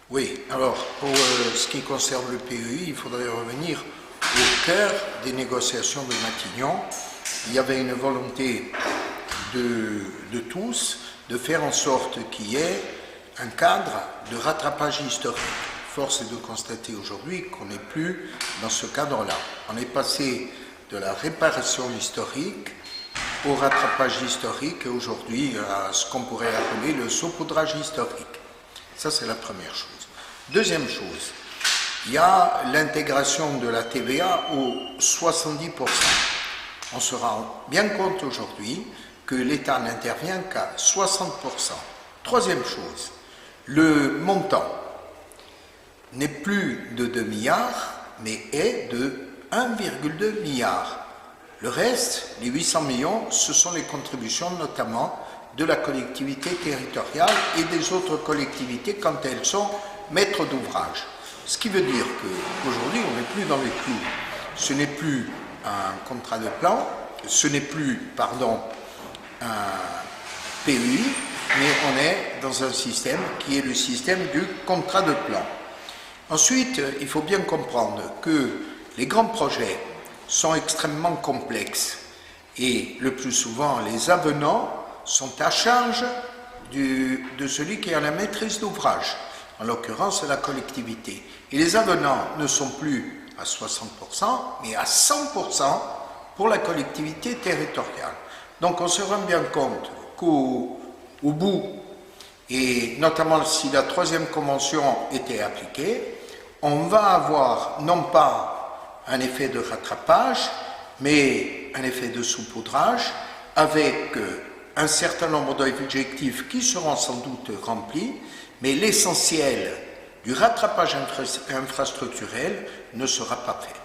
Oui, alors pour ce qui concerne le PEI, il faudrait revenir au cœur des négociations de Matignon. Il y avait une volonté de tous de faire en sorte qu'il y ait un cadre de rattrapage historique. Force est de constater aujourd'hui qu'on n'est plus dans ce cadre-là. On est passé de la réparation historique au rattrapage historique et aujourd'hui à ce qu'on pourrait appeler le saupoudrage historique. Ça, c'est la première chose. Deuxième chose, il y a l'intégration de la TVA aux 70%. On se rend bien compte aujourd'hui que l'État n'intervient qu'à 60%. Troisième chose, le montant n'est plus de 2 milliards, mais est de 1,2 milliard. Le reste, les 800 millions, ce sont les contributions notamment de la collectivité territoriale et des autres collectivités quand elles sont maîtres d'ouvrage. Ce qui veut dire qu'aujourd'hui, on n'est plus dans les clous. Ce n'est plus un contrat de plan, ce n'est plus, un PEI, mais on est dans un système qui est le système du contrat de plan. Ensuite, il faut bien comprendre que les grands projets sont extrêmement complexes et le plus souvent, les avenants sont à charge de celui qui a la maîtrise d'ouvrage, en l'occurrence la collectivité. Et les avenants ne sont plus à 60%, mais à 100% pour la collectivité territoriale. Donc on se rend bien compte qu'au bout, et notamment si la troisième convention était appliquée, on va avoir non pas un effet de rattrapage, mais un effet de saupoudrage avec un certain nombre d'objectifs qui seront sans doute remplis, mais l'essentiel du rattrapage infrastructurel ne sera pas fait.